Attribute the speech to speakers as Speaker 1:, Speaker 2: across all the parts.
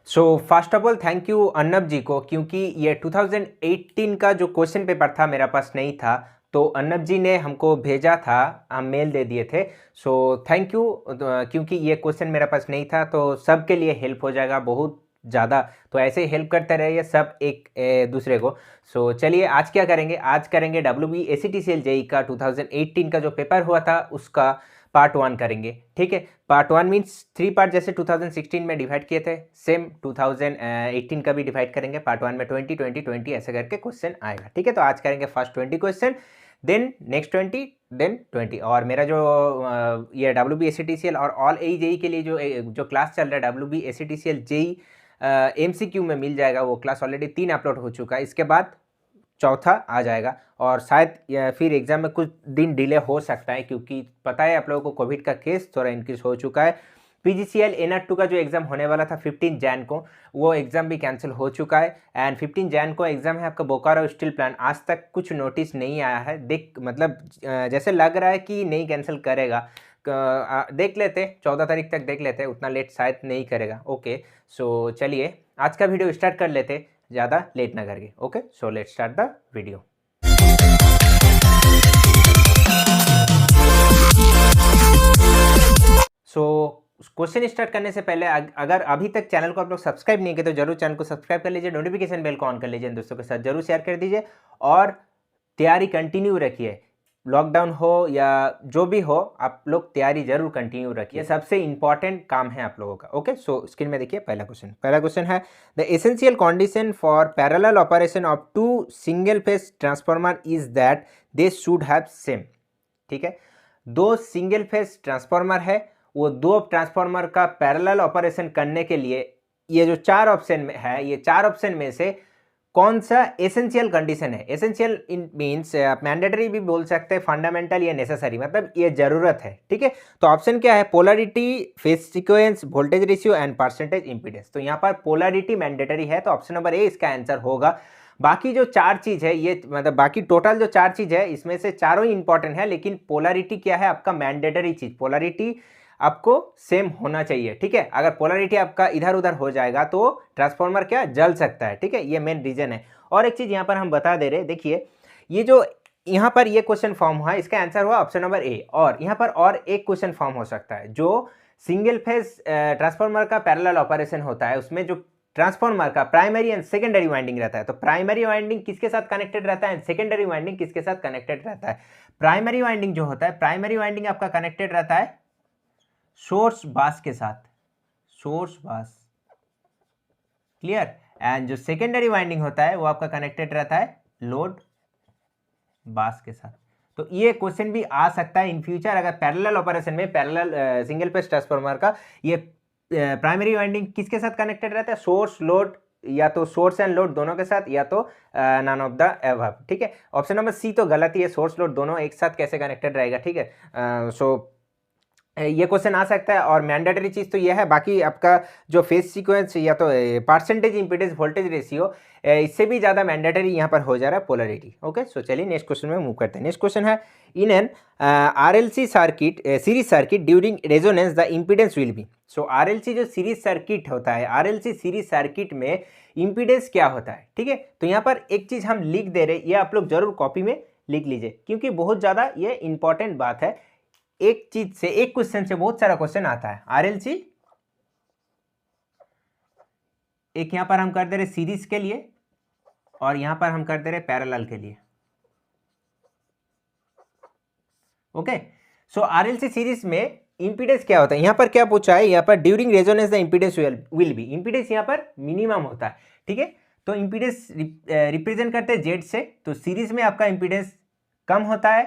Speaker 1: So first of all thank you Arnab ji को, क्योंकि ये 2018 का जो क्वेश्चन पेपर था मेरा पास नहीं था, तो अर्नब जी ने हमको भेजा था, हम मेल दे दिए थे। सो थैंक यू, क्योंकि ये क्वेश्चन मेरा पास नहीं था तो सबके लिए हेल्प हो जाएगा बहुत ज़्यादा। तो ऐसे ही हेल्प करते रहिए सब एक दूसरे को। सो चलिए आज क्या करेंगे, आज करेंगे WBSCTCL जेई का 2018 का जो पेपर हुआ था उसका पार्ट 1 करेंगे। ठीक है, पार्ट 1 मीन्स 3 पार्ट, जैसे 2016 में डिवाइड किए थे सेम 2018 का भी डिवाइड करेंगे। पार्ट 1 में 20 20 20 ऐसे करके क्वेश्चन आएगा। ठीक है, तो आज करेंगे first 20 question, then next 20, then 20। और मेरा जो ये WBSCTCL और ऑल AE के लिए जो क्लास चल रहा है WBSCTCL जेई MCQ में मिल जाएगा, वो क्लास ऑलरेडी 3 अपलोड हो चुका है। इसके बाद चौथा आ जाएगा और शायद फिर एग्ज़ाम में कुछ दिन डिले हो सकता है, क्योंकि पता है आप लोगों को कोविड का केस थोड़ा इंक्रीज हो चुका है। PGCL NR2 का जो एग्ज़ाम होने वाला था 15 जैन को, वो एग्ज़ाम भी कैंसिल हो चुका है। एंड 15 जैन को एग्ज़ाम है आपका बोकारो स्टील प्लांट। आज तक कुछ नोटिस नहीं आया है, मतलब जैसे लग रहा है कि नहीं कैंसिल करेगा। देख लेते 14 तारीख तक देख लेते, उतना लेट शायद नहीं करेगा। ओके, सो चलिए आज का वीडियो स्टार्ट कर लेते ज़्यादा लेट ना करके। Okay, so let start the video. So question start करने से पहले अगर अभी तक चैनल को आप लोग सब्सक्राइब नहीं किए तो जरूर चैनल को सब्सक्राइब कर लीजिए, नोटिफिकेशन बेल को ऑन कर लीजिए, दोस्तों के साथ जरूर शेयर कर दीजिए और तैयारी कंटिन्यू रखिए। लॉकडाउन हो या जो भी हो, आप लोग तैयारी जरूर कंटिन्यू रखिए, सबसे इंपॉर्टेंट काम है आप लोगों का। ओके, सो स्क्रीन में देखिए पहला क्वेश्चन है the essential condition for parallel operation of two single phase transformer is that they should have same. ठीक है, दो सिंगल फेज ट्रांसफार्मर है, वो दो ट्रांसफार्मर का पैरेलल ऑपरेशन करने के लिए ये जो 4 ऑप्शन में है, ये 4 ऑप्शन में से कौन सा एसेंशियल कंडीशन है। एसेंशियल मीन्स आप मैंडेटरी भी बोल सकते हैं, फंडामेंटल या नेसेसरी, मतलब ये जरूरत है। ठीक है, तो ऑप्शन क्या है, polarity, phase sequence, voltage ratio and percentage impedance. तो यहाँ पर पोलरिटी मैंडेटरी है, तो ऑप्शन नंबर ए इसका आंसर होगा। बाकी जो 4 चीज़ है, ये मतलब बाकी टोटल जो 4 चीज़ है इसमें से चारों ही इंपॉर्टेंट है, लेकिन पोलरिटी क्या है आपका मैंडेटरी चीज़, पोलरिटी आपको सेम होना चाहिए। ठीक है, अगर पोलरिटी आपका इधर उधर हो जाएगा तो ट्रांसफार्मर क्या जल सकता है। ठीक है, ये मेन रीजन है। और एक चीज़ यहाँ पर हम बता दे रहे, देखिए ये जो यहाँ पर ये क्वेश्चन फॉर्म हुआ, इसका आंसर हुआ ऑप्शन नंबर ए। और यहाँ पर और एक क्वेश्चन फॉर्म हो सकता है, जो सिंगल फेज ट्रांसफार्मर का पैरेलल ऑपरेशन होता है, उसमें जो ट्रांसफार्मर का प्राइमरी एंड सेकेंडरी वाइंडिंग रहता है, तो प्राइमरी वाइंडिंग किसके साथ कनेक्टेड रहता है, सेकेंडरी वाइंडिंग किसके साथ कनेक्टेड रहता है। प्राइमरी वाइंडिंग जो होता है, प्राइमरी वाइंडिंग आपका कनेक्टेड रहता है सोर्स बास के साथ, सोर्स बास, क्लियर। एंड जो सेकेंडरी वाइंडिंग होता है वो आपका कनेक्टेड रहता है लोड बास के साथ। तो ये क्वेश्चन भी आ सकता है इन फ्यूचर, अगर पैरेलल ऑपरेशन में पैरेलल सिंगल फेज ट्रांसफार्मर का ये प्राइमरी वाइंडिंग किसके साथ कनेक्टेड रहता है, सोर्स लोड, या तो सोर्स एंड लोड दोनों के साथ, या तो नन ऑफ द अबव। ठीक है, ऑप्शन नंबर सी तो गलत ही है, सोर्स लोड दोनों एक साथ कैसे कनेक्टेड रहेगा। ठीक है, सो ये क्वेश्चन आ सकता है। और मैंडेटरी चीज़ तो ये है, बाकी आपका जो फेज सीक्वेंस या तो परसेंटेज इंपीडेंस वोल्टेज रेशियो, इससे भी ज़्यादा मैंडेटरी यहाँ पर हो जा रहा है पोलरिटी। ओके, सो चलिए नेक्स्ट क्वेश्चन में मूव करते हैं। नेक्स्ट क्वेश्चन है, in an RLC circuit, series circuit during resonance the impedance will be. So RLC जो सीरीज सर्किट होता है, RLC सीरीज सर्किट में इंपीडेंस क्या होता है। ठीक है, तो यहाँ पर एक चीज़ हम लिख दे रहे, ये आप लोग जरूर कॉपी में लिख लीजिए, क्योंकि बहुत ज़्यादा ये इंपॉर्टेंट बात है। एक चीज से, एक क्वेश्चन से बहुत सारा क्वेश्चन आता है। RLC एक यहां पर हम कर दे रहे सीरीज के लिए, और यहां पर हम कर दे रहे पैरेलल के लिए। ओके, सो RLC सीरीज में इंपीडेंस क्या होता है, यहां पर क्या पूछा है, यहां पर during resonance the impedance will be, impedance यहां पर मिनिमम होता है। ठीक है, तो इंपीडेंस रिप्रेजेंट करते हैं जेड से, तो सीरीज में आपका इंपीडेंस कम होता है,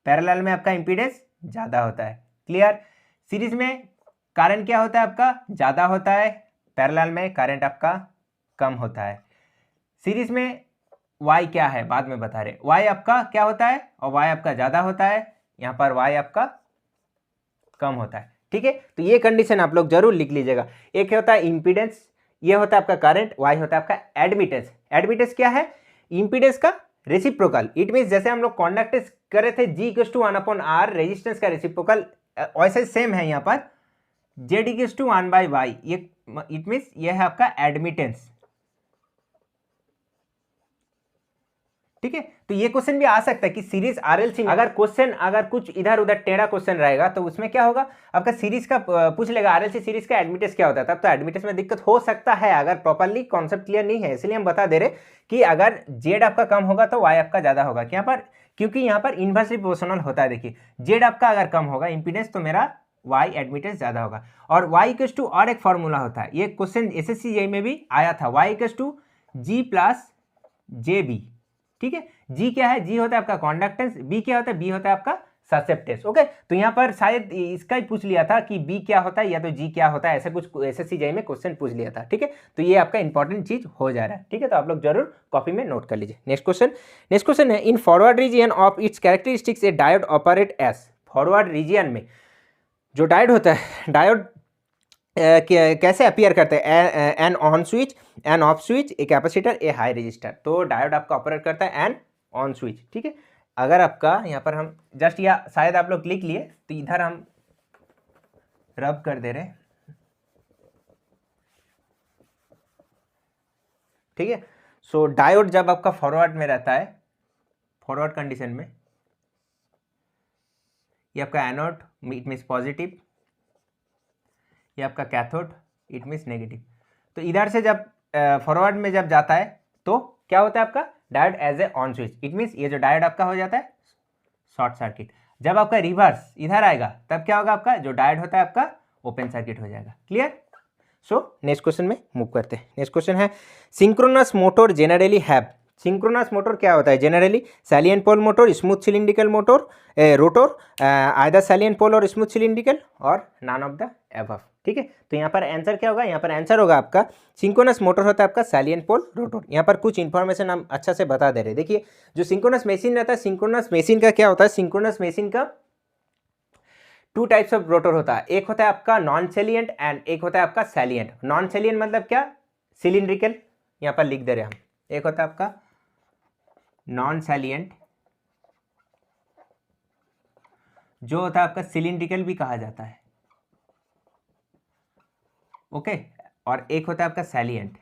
Speaker 1: पैरेलल में आपका इंपीडेंस ज़्यादा होता है। क्लियर, सीरीज में करंट क्या होता है आपका ज़्यादा होता है, पैरेलल में करंट आपका कम होता है। सीरीज में y क्या है बाद में बता रहे, y आपका क्या होता है और y आपका ज़्यादा होता है, यहाँ पर y आपका कम होता है। ठीक है, तो ये कंडीशन आप लोग जरूर लिख लीजिएगा। एक होता है इंपीडेंस, ये होता है आपका करंट, y होता है आपका एडमिटेंस। एडमिटेंस क्या है, इंपीडेंस का रेसिप्रोकल। इट मीन्स जैसे हम लोग कंडक्टेंस करे थे G = 1/R, रेजिस्टेंस का रेसिप्रोकल, वैसे सेम है यहाँ पर जेड इक्वल्स टू 1/y, ये इट मीन्स ये है आपका एडमिटेंस, ठीक है। तो ये क्वेश्चन भी आ सकता है कि सीरीज आरएलसी में अगर क्वेश्चन अगर कुछ इधर उधर टेढ़ा क्वेश्चन रहेगा तो उसमें क्या होगा, आपका सीरीज का पूछ लेगा आरएलसी सीरीज का एडमिटेंस क्या होता है, तब तो एडमिटेंस में दिक्कत हो सकता है अगर प्रॉपर्ली कॉन्सेप्ट क्लियर नहीं है। इसलिए हम बता दे रहे कि अगर जेड आपका कम होगा तो वाई आपका ज्यादा होगा, यहाँ पर क्योंकि यहाँ पर इनवर्सली प्रोपोर्शनल होता है। देखिए जेड आपका अगर कम होगा इंपीडेंस तो मेरा वाई एडमिटेंस ज्यादा होगा। और वाई इक्वल्स टू और एक फॉर्मूला होता है, ये क्वेश्चन एसएससी जेईई में भी आया था, Y equals to G plus J B, ठीक है। जी क्या है, जी होता है आपका कॉन्डक्टेंस, बी क्या होता है, बी होता है आपका ससेप्टेंस, ओके। तो यहाँ पर शायद इसका ही पूछ लिया था कि बी क्या होता है या तो जी क्या होता है, ऐसा कुछ एसएससी जेईई में क्वेश्चन पूछ लिया था, ठीक है। तो ये आपका इंपॉर्टेंट चीज हो जा रहा है, ठीक है। तो आप लोग जरूर कॉपी में नोट कर लीजिए। नेक्स्ट क्वेश्चन है, in forward region of its characteristics A diode operate S. Forward region में जो डायोड होता है, डायोड कैसे अपीयर करते हैं, an on switch, an off switch, a capacitor, a high resistor. तो डायोड आपका ऑपरेट करता है एन ऑन स्विच, ठीक है। अगर आपका यहाँ पर हम जस्ट या शायद आप लोग लिख लिए तो इधर हम रब कर दे रहे, ठीक है। सो डायोड जब आपका फॉरवर्ड में रहता है, फॉरवर्ड कंडीशन में, ये आपका एनोड इट मीन्स पॉजिटिव, ये आपका कैथोड इट मीन्स नेगेटिव। तो इधर से जब फॉरवर्ड में जब जाता है तो क्या होता है आपका diode as a on switch, it means ये जो डायोड आपका हो जाता है शॉर्ट सर्किट। जब आपका रिवर्स इधर आएगा तब क्या होगा, आपका जो डायोड होता है आपका ओपन सर्किट हो जाएगा, क्लियर। सो नेक्स्ट क्वेश्चन में मूव करते हैं। नेक्स्ट क्वेश्चन है, synchronous motor generally have. Synchronous motor क्या होता है, generally salient pole motor, smooth cylindrical motor, rotor, either salient pole और स्मूथ सिलिंड्रिकल और नॉन ऑफ द एबव, ठीक है। तो यहाँ पर आंसर क्या होगा, यहाँ पर आंसर होगा आपका सिंक्रोनस मोटर होता है आपका सैलिएंट पोल रोटर। यहाँ पर कुछ इन्फॉर्मेशन हम अच्छा से बता दे रहे हैं। देखिए जो सिंक्रोनस मशीन रहता है, सिंक्रोनस मशीन का क्या होता है, सिंक्रोनस मशीन का टू टाइप्स ऑफ रोटर होता है, एक होता है आपका नॉन सैलिएंट एंड एक होता है आपका सैलिएंट। नॉन सैलिएंट मतलब क्या, सिलिंड्रिकल, यहाँ पर लिख दे रहे हैं हम। एक होता है आपका नॉन सैलिएंट जो होता है आपका सिलिंड्रिकल भी कहा जाता है, ओके। और एक होता है आपका सैलिएंट।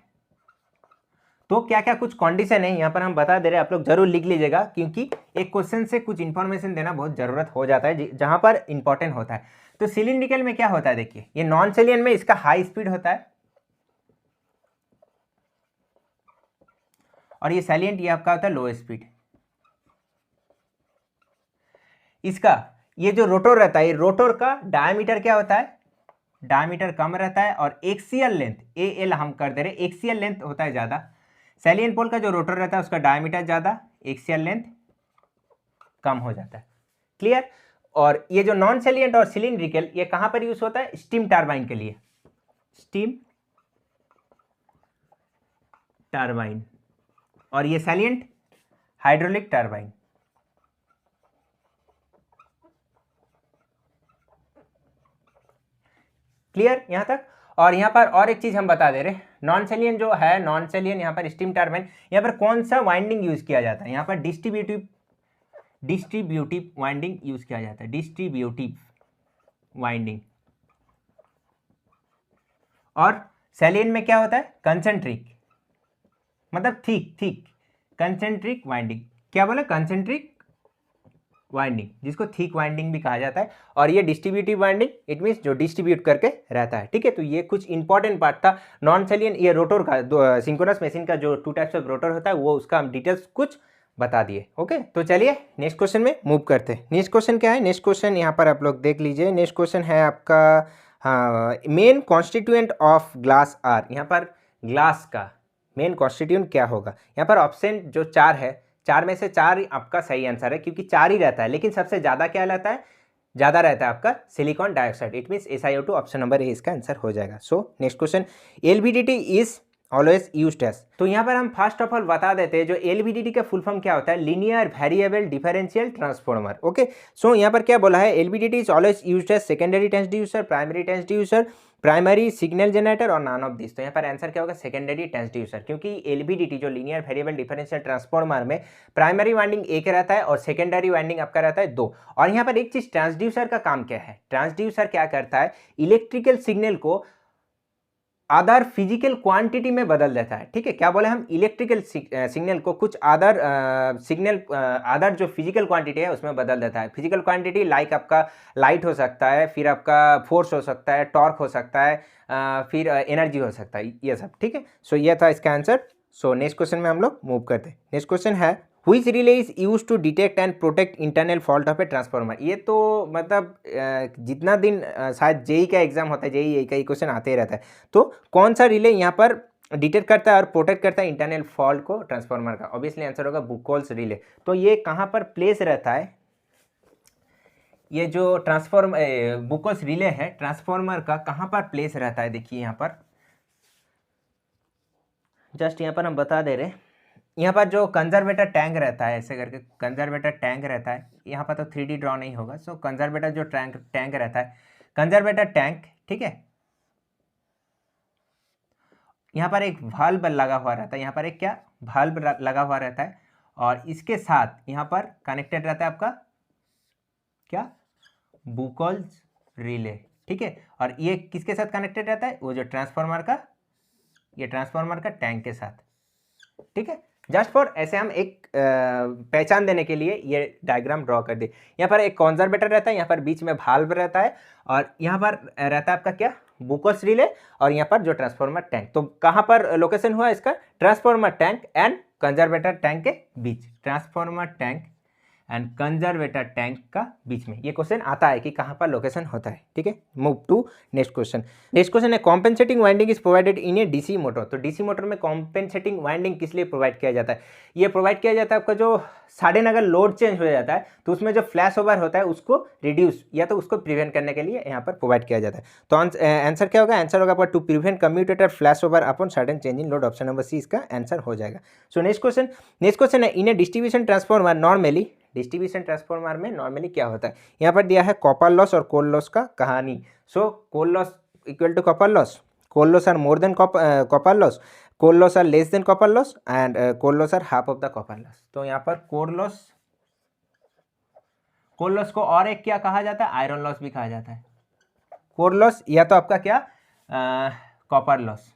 Speaker 1: तो क्या क्या कुछ कंडीशन है यहाँ पर हम बता दे रहे हैं, आप लोग जरूर लिख लीजिएगा क्योंकि एक क्वेश्चन से कुछ इंफॉर्मेशन देना बहुत जरूरत हो जाता है जहां पर इंपॉर्टेंट होता है। तो सिलिंड्रिकल में क्या होता है, देखिए ये नॉन सैलिएंट में इसका हाई स्पीड होता है और ये सैलिएंट ये आपका होता है लो स्पीड। इसका ये जो रोटर रहता है, ये रोटर का डायमीटर क्या होता है, डायमीटर कम रहता है और एक्सियल लेंथ ए एल हम कर दे रहे, एक्सियल लेंथ होता है ज़्यादा। सैलिएंट पोल का जो रोटर रहता है उसका डायमीटर ज़्यादा, एक्सियल लेंथ कम हो जाता है, क्लियर। और ये जो नॉन सैलिएंट और सिलिंड्रिकल ये कहाँ पर यूज होता है, स्टीम टरबाइन के लिए, स्टीम टरबाइन। और ये सैलिएंट हाइड्रोलिक टरबाइन, क्लियर यहाँ तक। और यहाँ पर और एक चीज हम बता दे रहे, नॉन सैलिएंट जो है, नॉन सैलिएंट यहाँ पर स्टीम टरबाइन, यहाँ पर कौन सा वाइंडिंग यूज किया जाता है, यहाँ पर डिस्ट्रीब्यूटिव वाइंडिंग यूज किया जाता है, डिस्ट्रीब्यूटिव वाइंडिंग। और सैलिएंट में क्या होता है, कंसेंट्रिक मतलब थिक कंसेंट्रिक वाइंडिंग। क्या बोला, कंसेंट्रिक वाइंडिंग, जिसको थिक वाइंडिंग भी कहा जाता है। और ये डिस्ट्रीब्यूटिव वाइंडिंग इट मीन्स जो डिस्ट्रीब्यूट करके रहता है, ठीक है। तो ये कुछ इंपॉर्टेंट पार्ट था नॉन सैलिएंट, ये रोटर का सिंक्रोनस मशीन का जो टू टाइप्स ऑफ रोटर होता है वो उसका हम डिटेल्स कुछ बता दिए, ओके। तो चलिए नेक्स्ट क्वेश्चन में मूव करते हैं। नेक्स्ट क्वेश्चन क्या है, नेक्स्ट क्वेश्चन यहाँ पर आप लोग देख लीजिए। नेक्स्ट क्वेश्चन है आपका, हाँ, main constituent of glass are. यहाँ पर ग्लास का मेन कॉन्स्टिट्यूएंट क्या होगा, यहाँ पर ऑप्शन जो 4 है, 4 में से 4 आपका सही आंसर है क्योंकि 4 ही रहता है, लेकिन सबसे ज़्यादा क्या रहता है, ज़्यादा रहता है आपका silicon dioxide, it means SiO2, option number A इसका आंसर हो जाएगा। So next question, LVDT is always used as. तो यहाँ पर हम फर्स्ट ऑफ ऑल बता देते हैं जो LVDT का फुल फॉर्म क्या होता है, linear variable differential transformer, okay. So यहाँ पर क्या बोला है, LVDT is always used as secondary transducer, primary transducer, primary signal generator और नॉन ऑफ दिस। तो यहाँ पर आंसर क्या होगा, सेकेंडरी ट्रांसड्यूसर, क्योंकि एलवीडीटी जो लीनियर वेरिएबल डिफरेंशियल ट्रांसफार्मर में प्राइमरी वाइंडिंग एक रहता है और सेकेंडरी वाइंडिंग आपका रहता है 2। और यहाँ पर एक चीज, ट्रांसड्यूसर का काम क्या है, ट्रांसड्यूसर क्या करता है, इलेक्ट्रिकल सिग्नल को अदर फिजिकल क्वांटिटी में बदल देता है। ठीक है, क्या बोले हम, इलेक्ट्रिकल सिग्नल को कुछ अदर सिग्नल अदर जो फिजिकल क्वांटिटी है उसमें बदल देता है। फिजिकल क्वांटिटी लाइक आपका लाइट हो सकता है, फिर आपका फोर्स हो सकता है, टॉर्क हो सकता है, फिर एनर्जी हो सकता है, ये सब। ठीक है, सो ये था इसका आंसर। सो नेक्स्ट क्वेश्चन में हम लोग मूव करते हैं। नेक्स्ट क्वेश्चन है Which relay is used to detect and protect internal fault of a transformer। ये तो मतलब जितना दिन शायद जेई का एग्जाम होता है, जेई का ही क्वेश्चन आते ही रहता है। तो कौन सा रिले यहाँ पर डिटेक्ट करता है और प्रोटेक्ट करता है इंटरनल फॉल्ट को ट्रांसफार्मर का? ऑब्वियसली आंसर होगा बुकोल्स रिले। तो ये कहाँ पर प्लेस रहता है, ये जो ट्रांसफार्मर बुकोल्स रिले है ट्रांसफार्मर का कहाँ पर प्लेस रहता है? देखिए यहाँ पर जस्ट यहाँ पर हम बता दे रहे हैं, यहाँ पर जो कंजर्वेटर टैंक रहता है, ऐसे करके कंजर्वेटर टैंक रहता है, यहाँ पर तो 3D ड्रॉ नहीं होगा। सो कंजर्वेटर जो टैंक रहता है, कंजर्वेटर टैंक, ठीक है, यहाँ पर एक वाल्व लगा हुआ रहता है, यहाँ पर एक क्या वाल्व लगा हुआ रहता है, और इसके साथ यहाँ पर कनेक्टेड रहता है आपका क्या, बुकोल्स रिले। ठीक है, और ये किसके साथ कनेक्टेड रहता है, वो जो ट्रांसफार्मर का, ये ट्रांसफार्मर का टैंक के साथ। ठीक है, जस्ट फॉर ऐसे हम एक पहचान देने के लिए ये डायग्राम ड्रॉ कर दे। यहाँ पर एक कंजर्वेटर रहता है, यहाँ पर बीच में वाल्व रहता है, और यहाँ पर रहता है आपका क्या, बुकोल्स रिले, और यहाँ पर जो ट्रांसफार्मर टैंक। तो कहाँ पर लोकेशन हुआ इसका, transformer tank and conservator tank के बीच, transformer tank and conservator tank का बीच में ये क्वेश्चन आता है कि कहाँ पर लोकेशन होता है। ठीक है, move to next question. Next question है compensating winding is provided in a DC motor. तो डीसी मोटर में कॉम्पेंसेटिंग वाइंडिंग किस लिए प्रोवाइड किया जाता है? ये प्रोवाइड किया जाता है आपका जो सडन अगर लोड चेंज हो जाता है तो उसमें जो फ्लैश ओवर होता है उसको रिड्यूस या तो उसको प्रिवेंट करने के लिए यहाँ पर प्रोवाइड किया जाता है। तो आंसर क्या होगा, आंसर होगा आपका to prevent commutator flash over upon sudden change in load. Option number C इसका आंसर हो जाएगा। सो नेक्स्ट क्वेश्चन है in a distribution transformer normally, distribution transformer में नॉर्मली क्या होता है? यहाँ पर दिया है कॉपर लॉस और कोल लॉस का कहानी। So core loss equal to copper loss, core loss are more than copper loss, core loss are less than copper loss, and core loss are half of the copper loss. तो यहाँ पर कोल loss को और एक क्या कहा जाता है, आयरन लॉस भी कहा जाता है। कोल लॉस या तो आपका क्या, कॉपर लॉस।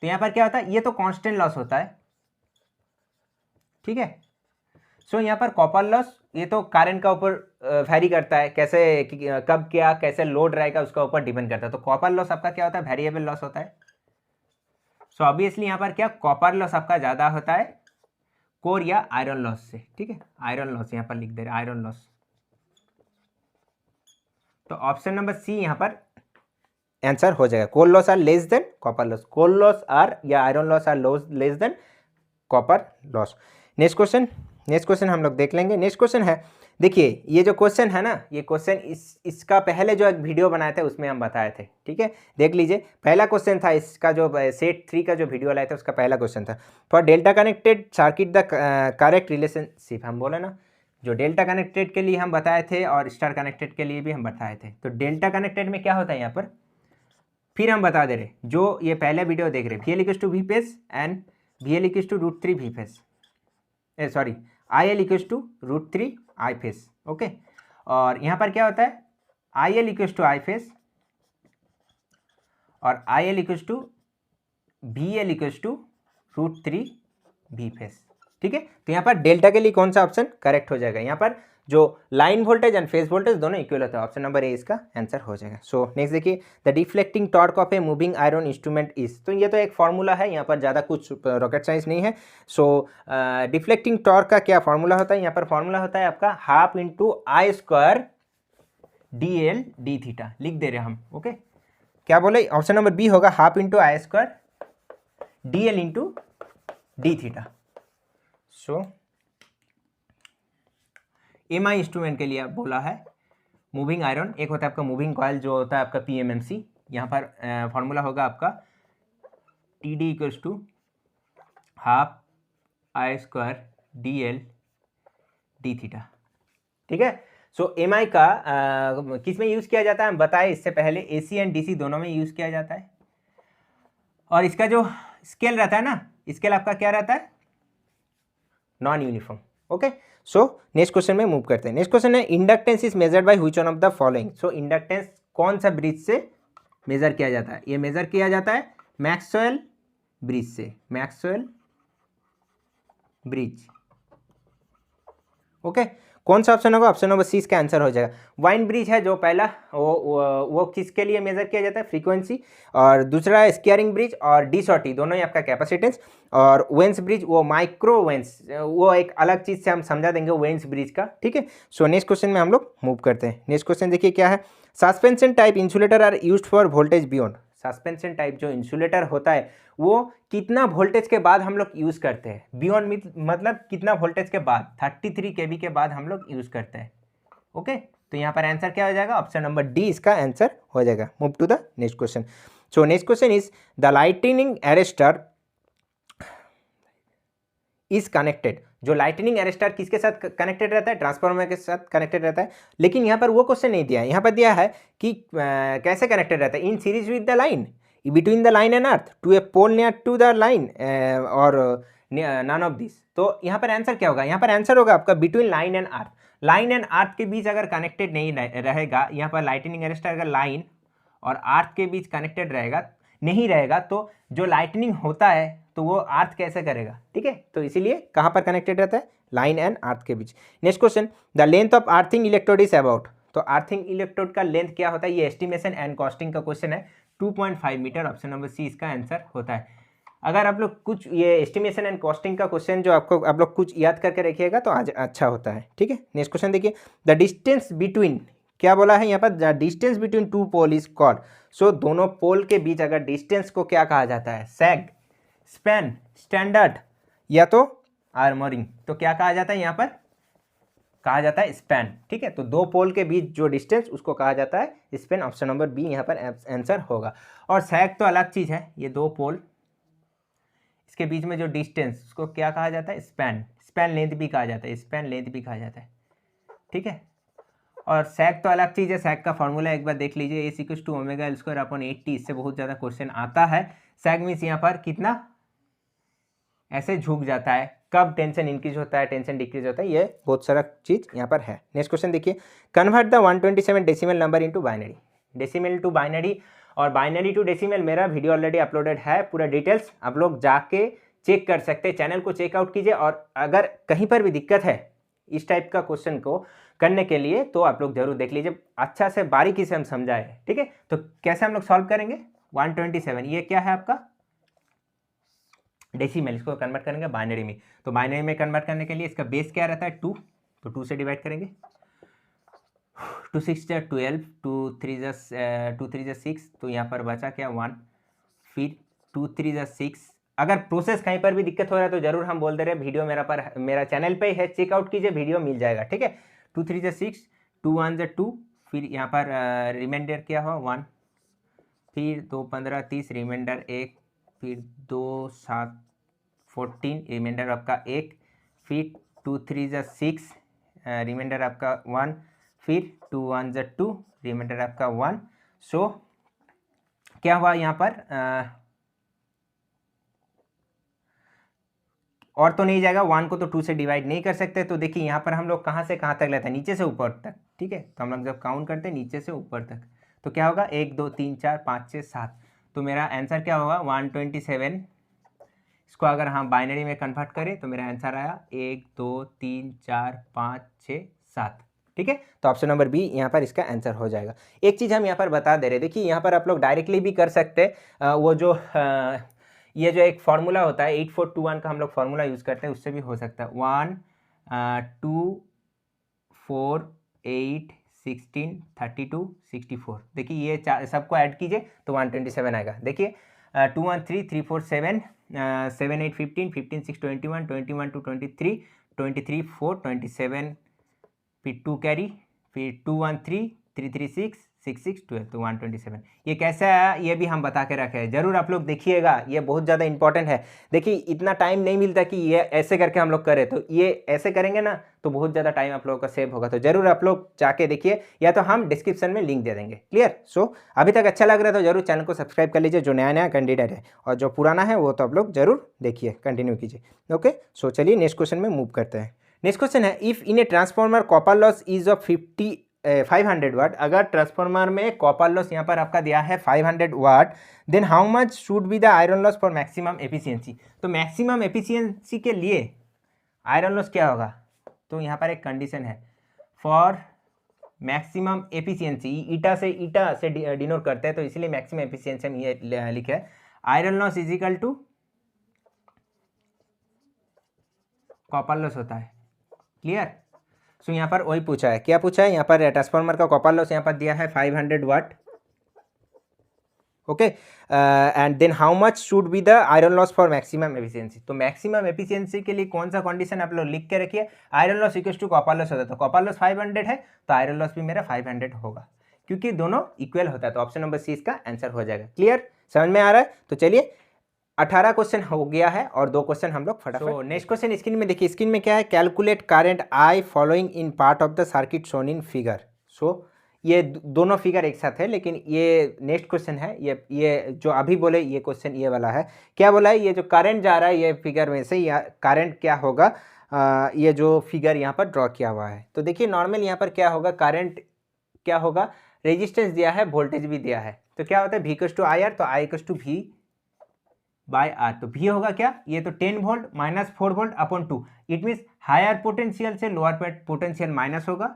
Speaker 1: तो यहाँ पर क्या होता है, ये तो कांस्टेंट लॉस होता है। ठीक है, सो यहाँ पर कॉपर लॉस ये तो करंट का ऊपर वैरी करता है, कैसे कब क्या कैसे लोड रहेगा उसका ऊपर डिपेंड करता है। तो कॉपर लॉस आपका क्या होता है, वेरिएबल लॉस होता है। सो ऑब्वियसली यहाँ पर क्या, कॉपर लॉस आपका ज़्यादा होता है कोर या आयरन लॉस से। ठीक है, आयरन लॉस यहाँ पर लिख दे रहे, आयरन लॉस। तो ऑप्शन नंबर सी यहाँ पर आंसर हो जाएगा। Core loss are less than copper loss, core loss are या iron loss are less than copper loss. Next question हम लोग देख लेंगे। नेक्स्ट क्वेश्चन है, देखिए ये जो क्वेश्चन है ना, ये क्वेश्चन इसका पहले जो एक वीडियो बनाए थे उसमें हम बताए थे। ठीक है, देख लीजिए, पहला क्वेश्चन था इसका, जो सेट 3 का जो वीडियो लाए थे उसका पहला क्वेश्चन था। For delta connected circuit the correct relationship, हम बोले ना, जो डेल्टा कनेक्टेड के लिए हम बताए थे और स्टार कनेक्टेड के लिए भी हम बताए थे। तो डेल्टा कनेक्टेड में क्या होता है यहाँ पर, फिर हम बता दे रहे, जो ये पहले वीडियो देख रहे, VL equals to V phase and VL equals to √3 V phase, sorry IL equals to √3 I phase. Okay, और यहाँ पर क्या होता है, IL equals to I phase और IL equals to VL equals to √3 V phase. ठीक है, तो यहाँ पर डेल्टा के लिए कौन सा ऑप्शन करेक्ट हो जाएगा, यहाँ पर जो line voltage and phase voltage दोनों इक्वल होता है। ऑप्शन नंबर ए इसका आंसर हो जाएगा। सो नेक्स्ट देखिए, the deflecting torque of a moving iron instrument is. तो ये तो एक फॉर्मूला है, यहाँ पर ज़्यादा कुछ रॉकेट साइंस नहीं है। सो डिफ्लेक्टिंग टॉर्क का क्या फॉर्मूला होता है, यहाँ पर फॉर्मूला होता है आपका half into I² DL D theta, लिख दे रहे हम। ओके, क्या बोले, ऑप्शन नंबर बी होगा half into I² DL into D theta. So MI instrument के लिए आप बोला है मूविंग आयरन, एक होता है आपका मूविंग कॉयल जो होता है आपका PMMC। यहाँ पर फॉर्मूला होगा आपका TD equals to half I² DL D theta. ठीक है, सो एमआई का किस में यूज़ किया जाता है हम बताए इससे पहले, एसी एंड डीसी दोनों में यूज़ किया जाता है। और इसका जो स्केल रहता है ना, स्केल आपका क्या रहता है, नॉन यूनिफॉर्म। ओके, सो नेक्स्ट क्वेश्चन में मूव करते हैं। नेक्स्ट क्वेश्चन है inductance is measured by which one of the following. So inductance कौन सा ब्रिज से मेजर किया जाता है, ये मेजर किया जाता है मैक्सवेल ब्रिज से, मैक्सवेल ब्रिज। ओके, कौन सा ऑप्शन होगा, ऑप्शन नंबर सी इसका आंसर हो जाएगा। वाइन ब्रिज है जो पहला, वो किसके लिए मेजर किया जाता है, फ्रीक्वेंसी, और दूसरा है स्कियरिंग ब्रिज और डी शॉर्टी, दोनों ही आपका कैपेसिटेंस। और वेंस ब्रिज वो माइक्रो वेंस, वो एक अलग चीज़ से हम समझा देंगे वेंस ब्रिज का, ठीक है। सो नेक्स्ट क्वेश्चन में हम लोग मूव करते हैं। नेक्स्ट क्वेश्चन देखिए क्या है, suspension type insulator are used for voltage beyond. Suspension type जो इंसुलेटर होता है वो कितना वोल्टेज के बाद हम लोग यूज़ करते हैं, बियॉन्ड मतलब कितना वोल्टेज के बाद, 33 kV के बाद हम लोग यूज़ करते हैं। ओके, तो यहाँ पर आंसर क्या हो जाएगा, ऑप्शन नंबर डी इसका आंसर हो जाएगा। Move to the next question. So next question is the lightning arrester is connected. जो लाइटनिंग अरेस्टर किसके साथ कनेक्टेड रहता है, ट्रांसफार्मर के साथ कनेक्टेड रहता है। लेकिन यहाँ पर वो क्वेश्चन नहीं दिया है, यहाँ पर दिया है कि कैसे कनेक्टेड रहता है, in series with the line, between the line and earth, to a pole near to the line, और नन ऑफ दिस। तो यहाँ पर आंसर क्या होगा, यहाँ पर आंसर होगा आपका between line and earth. Line and earth के बीच अगर कनेक्टेड नहीं रहेगा, यहाँ पर लाइटनिंग अरेस्टर अगर लाइन और अर्थ के बीच कनेक्टेड नहीं रहेगा तो जो लाइटनिंग होता है तो वो अर्थ कैसे करेगा, ठीक है। तो इसीलिए कहाँ पर कनेक्टेड रहता है, लाइन एंड अर्थ के बीच। Next question, the length of earthing electrode is about. तो अर्थिंग इलेक्ट्रोड का लेंथ क्या होता है, ये एस्टिमेशन एंड कॉस्टिंग का क्वेश्चन है। 2.5 मीटर, ऑप्शन नंबर सी इसका आंसर होता है। अगर आप लोग कुछ ये एस्टिमेशन एंड कॉस्टिंग का क्वेश्चन जो आप लोग कुछ याद करके रखिएगा तो आज अच्छा होता है, ठीक है। नेक्स्ट क्वेश्चन देखिए, द डिस्टेंस बिटवीन, क्या बोला है यहाँ पर, the distance between two pole is called. सो दोनों पोल के बीच अगर डिस्टेंस को क्या कहा जाता है, सैग, स्पैन, स्टैंडर्ड या तो आर्मोरिंग। तो क्या कहा जाता है, यहाँ पर कहा जाता है स्पैन, ठीक है। तो दो पोल के बीच जो डिस्टेंस उसको कहा जाता है स्पैन, ऑप्शन नंबर बी यहाँ पर आंसर होगा। और सैग तो अलग चीज़ है, ये दो पोल इसके बीच में जो डिस्टेंस उसको क्या कहा जाता है, स्पैन। स्पैन लेंथ भी कहा जाता है, स्पैन लेंथ भी कहा जाता है, ठीक है। और सैग तो अलग चीज़ है, सैग का फॉर्मूला एक बार देख लीजिए, A = ω² 80। इससे बहुत ज़्यादा क्वेश्चन आता है। सैग मीन्स यहाँ पर कितना ऐसे झुक जाता है, कब टेंशन इंक्रीज होता है, टेंशन डिक्रीज होता है, ये बहुत सारा चीज़ यहाँ पर है। नेक्स्ट क्वेश्चन देखिए, convert the 127 decimal number into binary. Decimal to binary और बाइनरी टू डेसिमल मेरा वीडियो ऑलरेडी अपलोडेड है, पूरा डिटेल्स आप लोग जाके चेक कर सकते हैं, चैनल को चेकआउट कीजिए। और अगर कहीं पर भी दिक्कत है इस टाइप का क्वेश्चन को करने के लिए तो आप लोग जरूर देख लीजिए, अच्छा से बारीकी से हम समझाए, ठीक है। तो कैसे हम लोग सॉल्व करेंगे, 127 ये क्या है आपका डेसिमल, इसको कन्वर्ट करेंगे बाइनरी में। तो बाइनरी में कन्वर्ट करने के लिए इसका बेस क्या रहता है, 2, तो 2 से डिवाइड करेंगे। 2 6 12, 2 3 6, तो यहाँ पर बचा क्या 1, फिर 2 3 6। अगर प्रोसेस कहीं पर भी दिक्कत हो रहा है तो जरूर हम बोल दे रहे हैं, वीडियो मेरा चैनल पे ही है, चेकआउट कीजिए, वीडियो मिल जाएगा, ठीक है। 2 3 6, 2 1 2, फिर यहाँ पर रिमाइंडर क्या हुआ 1, फिर 2 15 30, रिमाइंडर 1, फिर 2 7 14, रिमाइंडर आपका 1, फिर 2 3 6, रिमाइंडर आपका 1, फिर 2 1 2, रिमाइंडर आपका 1। सो क्या हुआ यहाँ पर और तो नहीं जाएगा, 1 को तो 2 से डिवाइड नहीं कर सकते। तो देखिए यहाँ पर हम लोग कहाँ से कहाँ तक लेते हैं, नीचे से ऊपर तक, ठीक है। तो हम लोग जब काउंट करते हैं नीचे से ऊपर तक तो क्या होगा 1 2 3 4 5 6 7। तो मेरा आंसर क्या होगा 127। इसको अगर हम बाइनरी में कन्वर्ट करें तो मेरा आंसर आया 1 2 3 4 5 6 7, ठीक है। तो ऑप्शन नंबर बी यहाँ पर इसका आंसर हो जाएगा। एक चीज़ हम यहाँ पर बता दे रहे, देखिए यहाँ पर आप लोग डायरेक्टली भी कर सकते वो जो ये जो एक फार्मूला होता है 8421 का हम लोग फार्मूला यूज़ करते हैं, उससे भी हो सकता है 1 2 4 8 16 32 64। देखिए ये सबको ऐड कीजिए तो 127 आएगा। देखिए 2 1 3 3 4 7 7 8 15 15 6 21 21 2 23 23 4 27, फिर 2 कैरी, फिर 2 1 3 3 3 6 6 6 12 तो 127। ये कैसे आया ये भी हम बता के रखे हैं, जरूर आप लोग देखिएगा, ये बहुत ज़्यादा इंपॉर्टेंट है। देखिए इतना टाइम नहीं मिलता कि ये ऐसे करके हम लोग करें, तो ये ऐसे करेंगे ना तो बहुत ज़्यादा टाइम आप लोगों का सेव होगा, तो जरूर आप लोग जाके देखिए, या तो हम डिस्क्रिप्शन में लिंक दे देंगे। क्लियर? सो अभी तक अच्छा लग रहा है तो जरूर चैनल को सब्सक्राइब कर लीजिए जो नया नया कैंडिडेट है, और जो पुराना है वो तो आप लोग जरूर देखिए, कंटिन्यू कीजिए। ओके, सो चलिए नेक्स्ट क्वेश्चन में मूव करते हैं। नेक्स्ट क्वेश्चन है, if in A transformer copper loss is of 500 वाट, अगर ट्रांसफॉर्मर में कॉपर लॉस यहाँ पर आपका दिया है 500 watt, then how much should be the iron loss for maximum efficiency. तो मैक्सिमम एफिशिएंसी के लिए आयरन लॉस क्या होगा, तो यहाँ पर एक कंडीशन है फॉर मैक्सिमम एफिशिएंसी, ईटा से डिनोट करते हैं, तो इसलिए मैक्सिमम एफिशिएंसी हम ये लिखे है iron loss is equal to copper loss होता है। क्लियर? सो यहाँ पर वही पूछा है, क्या पूछा है यहाँ पर, ट्रांसफॉर्मर का कॉपर लॉस यहाँ पर दिया है 500 watt. Okay, and then how much should be the iron loss for maximum efficiency. तो मैक्सिमम एफिशिएंसी के लिए कौन सा कंडीशन आप लोग लिख के रखिए, iron loss equal to copper loss होता है, तो कॉपर लॉस 500 है तो आयरन लॉस भी मेरा 500 होगा, क्योंकि दोनों इक्वल होता है, तो ऑप्शन नंबर सी इसका आंसर हो जाएगा। क्लियर? समझ में आ रहा है? तो चलिए 18 क्वेश्चन हो गया है और 2 क्वेश्चन हम लोग फटाफट। नेक्स्ट क्वेश्चन स्क्रीन में देखिए, स्क्रीन में क्या है, calculate current I following in part of the circuit shown in figure. So ये दोनों फिगर एक साथ है, लेकिन ये नेक्स्ट क्वेश्चन है, ये जो अभी बोले ये क्वेश्चन ये वाला है। क्या बोला है, ये जो करंट जा रहा है ये फिगर में से, या करंट क्या होगा, ये जो फिगर यहाँ पर ड्रॉ किया हुआ है, तो देखिए नॉर्मल यहाँ पर क्या होगा, करंट क्या होगा, रेजिस्टेंस दिया है, वोल्टेज भी दिया है, तो क्या होता है V = IR, तो I = V/R, तो V होगा क्या, ये तो 10 volt minus 4 volt upon 2, it means higher potential से लोअर पोटेंशियल माइनस होगा,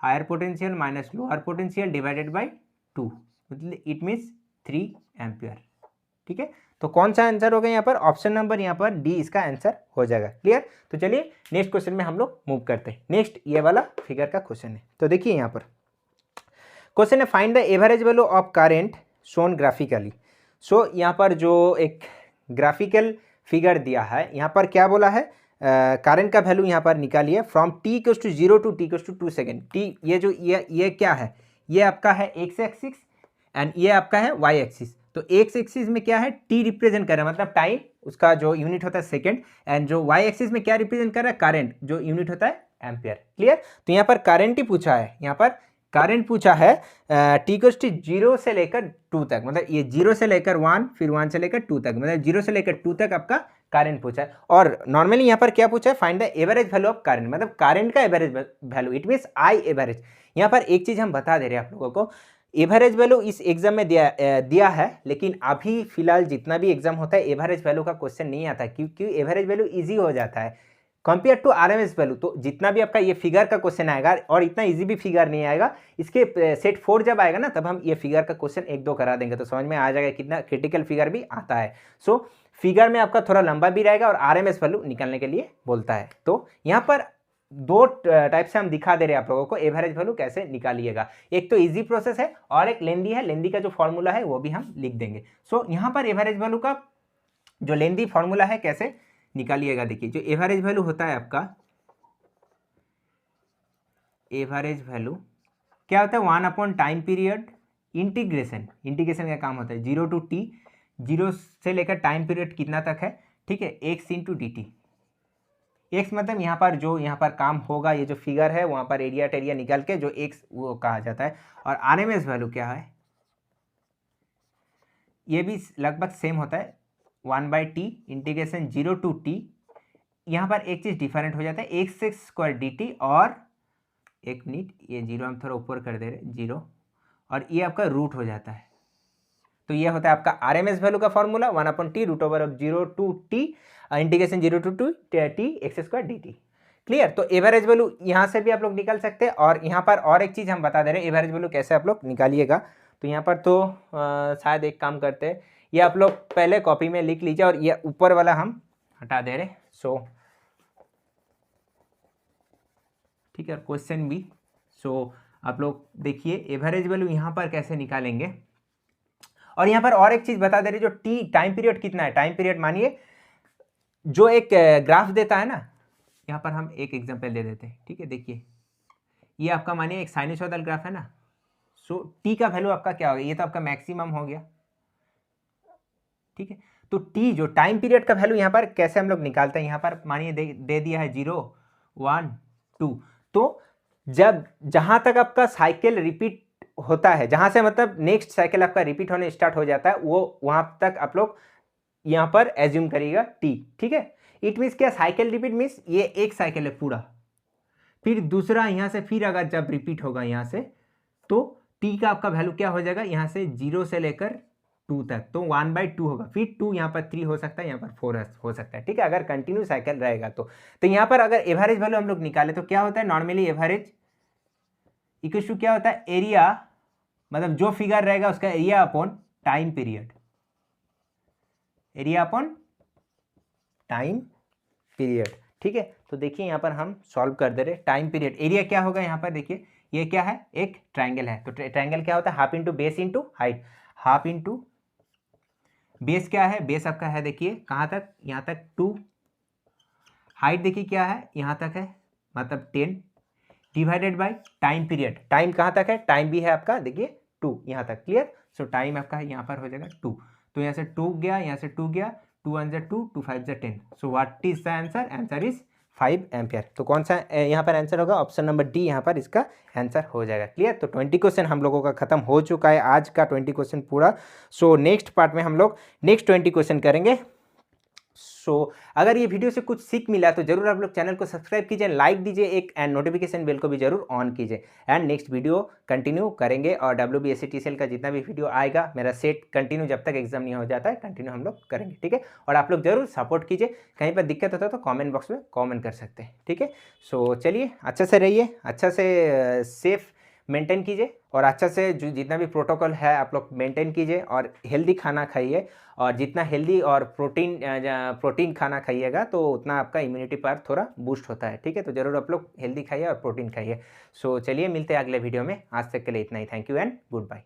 Speaker 1: higher potential minus lower potential divided by 2, मतलब इट मीन्स 3 एम्पियर। ठीक है, तो कौन सा आंसर होगा यहाँ पर, ऑप्शन नंबर यहाँ पर डी इसका आंसर हो जाएगा। क्लियर? तो चलिए नेक्स्ट क्वेश्चन में हम लोग मूव करते हैं। नेक्स्ट ये वाला फिगर का क्वेश्चन है, तो देखिए यहाँ पर क्वेश्चन है, find the average value of current shown graphically. So यहाँ पर जो एक ग्राफिकल फिगर दिया है, यहाँ पर क्या बोला है, करंट का वैल्यू यहाँ पर निकालिए from t = 0 to t = 2 second. T ये जो ये क्या है, ये आपका है x एक्सिस एंड ये आपका है y एक्सिस। तो x एक्सिस में क्या है, t रिप्रेजेंट कर रहा है, मतलब टाइम, उसका जो यूनिट होता है सेकेंड, एंड जो y एक्सिस में क्या रिप्रेजेंट कर रहा है, करंट, जो यूनिट होता है एम्पियर। क्लियर? तो यहाँ पर करंट ही पूछा है, यहाँ पर करंट पूछा है t = 0 से लेकर 2 तक, मतलब ये 0 से लेकर 1, फिर 1 से लेकर 2 तक, मतलब 0 से लेकर 2 तक आपका करंट पूछा है। और नॉर्मली यहाँ पर क्या पूछा है, find the average value of current, मतलब करंट का average value, it means I average. यहाँ पर एक चीज़ हम बता दे रहे हैं आप लोगों को, एवरेज वैल्यू इस एग्जाम में दिया है, लेकिन अभी फिलहाल जितना भी एग्जाम होता है एवरेज वैल्यू का क्वेश्चन नहीं आता, क्योंकि एवरेज वैल्यू ईजी हो जाता है कंपेयर टू आरएमएस वैल्यू। तो जितना भी आपका ये फिगर का क्वेश्चन आएगा, और इतना इजी भी फिगर नहीं आएगा, इसके सेट 4 जब आएगा ना तब हम ये फिगर का क्वेश्चन 1-2 करा देंगे, तो समझ में आ जाएगा कितना क्रिटिकल फिगर भी आता है। सो फिगर में आपका थोड़ा लंबा भी रहेगा और आरएमएस वैल्यू निकालने के लिए बोलता है। तो यहाँ पर 2 टाइप से हम दिखा दे रहे हैं आप लोगों को एवरेज वैल्यू कैसे निकालिएगा, एक तो इजी प्रोसेस है और एक लेंदी है, लेंदी का जो फॉर्मूला है वो भी हम लिख देंगे। सो यहाँ पर एवरेज वैल्यू का जो लेंदी फॉर्मूला है कैसे निकालिएगा, देखिए जो एवरेज वैल्यू होता है आपका, एवरेज वैल्यू क्या होता है, 1 टाइम पीरियड इंटीग्रेशन का काम होता है, 0 टू t, 0 से लेकर टाइम पीरियड कितना तक है, ठीक है, x × dt। x मतलब यहाँ पर जो यहाँ पर काम होगा, ये जो फिगर है वहाँ पर एरिया टेरिया निकाल के जो x वो कहा जाता है। और आरएमएस वैल्यू क्या है, ये भी लगभग सेम होता है, 1/t इंटीग्रेशन 0 टू t। यहाँ पर एक चीज़ डिफरेंट हो जाता है, x² dt, और एक मिनट, ये 0 हम थोड़ा ऊपर कर दे रहे, 0, और ये आपका रूट हो जाता है। तो ये होता है आपका आरएमएस वैल्यू का formula, 1/t √0 to t integration 0 to t x² dt। Clear? तो एवरेज वैल्यू यहाँ से भी आप लोग निकाल सकते हैं। और यहाँ पर और एक चीज़ हम बता दे रहे हैं, एवरेज वैल्यू कैसे आप लोग निकालिएगा। तो यहाँ पर तो शायद एक काम करते हैं, ये आप लोग पहले कॉपी में लिख लीजिए और ये ऊपर वाला हम हटा दे रहे। सो ठीक है, क्वेश्चन भी। सो आप लोग देखिए एवरेज वैल्यू यहाँ पर कैसे निकालेंगे। और यहाँ पर और एक चीज़ बता दे रही, जो टी टाइम पीरियड कितना है, टाइम पीरियड मानिए जो एक ग्राफ देता है ना, यहाँ पर हम एक एग्जांपल दे देते हैं, ठीक है। देखिए ये आपका मानिए एक साइनसॉइडल ग्राफ है ना, सो टी का वैल्यू आपका क्या होगा, ये तो आपका मैक्सिमम हो गया, ठीक है। तो टी जो टाइम पीरियड का वैल्यू यहाँ पर कैसे हम लोग निकालते हैं, यहाँ पर मानिए दे दिया है 0 1 2, तो जब जहाँ तक आपका साइकिल रिपीट होता है, जहाँ से मतलब नेक्स्ट साइकिल आपका रिपीट होने स्टार्ट हो जाता है, वो वहाँ तक आप लोग यहाँ पर एज्यूम करिएगा टी, ठीक है। इट मीन्स क्या, साइकिल रिपीट मीन्स ये एक साइकिल है पूरा, फिर दूसरा यहाँ से फिर अगर जब रिपीट होगा यहाँ से, तो टी का आपका वैल्यू क्या हो जाएगा, यहाँ से 0 से लेकर 2 तक, तो 1/2 होगा, फिर 2 यहाँ पर 3 हो सकता है, यहाँ पर 4 हो सकता है, ठीक है, अगर कंटिन्यू साइकिल रहेगा तो यहाँ पर अगर एवरेज वैल्यू हम लोग निकाले तो क्या होता है, नॉर्मली एवरेज इक्वल टू क्या होता है, एरिया, मतलब जो फिगर रहेगा उसका area upon time period, area upon time period, ठीक है। तो देखिए यहाँ पर हम सॉल्व कर दे रहे, टाइम पीरियड एरिया क्या होगा, यहाँ पर देखिए ये क्या है, एक ट्रायंगल है, तो ट्रायंगल क्या होता है, half into base into height, half into base क्या है, बेस आपका है देखिए कहाँ तक, यहाँ तक 2, हाइट देखिए क्या है, यहाँ तक है मतलब 10, divided by time period, time कहाँ तक है, टाइम भी है आपका देखिए 2 यहाँ तक, क्लियर। सो टाइम आपका है यहाँ पर हो जाएगा 2, तो यहाँ से 2 गया, यहाँ से 2 गया, 2 1 2, 2 5 10, so what is the answer, answer is 5 ampere. तो कौन सा यहाँ पर आंसर होगा, ऑप्शन नंबर डी यहाँ पर इसका आंसर हो जाएगा, क्लियर। तो 20 क्वेश्चन हम लोगों का खत्म हो चुका है, आज का 20 क्वेश्चन पूरा। सो नेक्स्ट पार्ट में हम लोग नेक्स्ट 20 क्वेश्चन करेंगे। सो अगर ये वीडियो से कुछ सीख मिला तो जरूर आप लोग चैनल को सब्सक्राइब कीजिए, लाइक दीजिए एक, एंड नोटिफिकेशन बेल को भी जरूर ऑन कीजिए, एंड नेक्स्ट वीडियो कंटिन्यू करेंगे, और WBSC का जितना भी वीडियो आएगा मेरा सेट कंटिन्यू जब तक एग्जाम नहीं हो जाता है कंटिन्यू हम लोग करेंगे, ठीक है। और आप लोग जरूर सपोर्ट कीजिए, कहीं पर दिक्कत होता है तो कॉमेंट बॉक्स में कॉमेंट कर सकते हैं, ठीक है। सो चलिए, अच्छा से रहिए, अच्छा से सेफ मेंटेन कीजिए, और अच्छा से जो जितना भी प्रोटोकॉल है आप लोग मेंटेन कीजिए, और हेल्दी खाना खाइए, और जितना हेल्दी और प्रोटीन खाना खाइएगा तो उतना आपका इम्यूनिटी पावर थोड़ा बूस्ट होता है, ठीक है। तो जरूर आप लोग हेल्दी खाइए और प्रोटीन खाइए। सो चलिए, मिलते हैं अगले वीडियो में, आज तक के लिए इतना ही, thank you and good bye.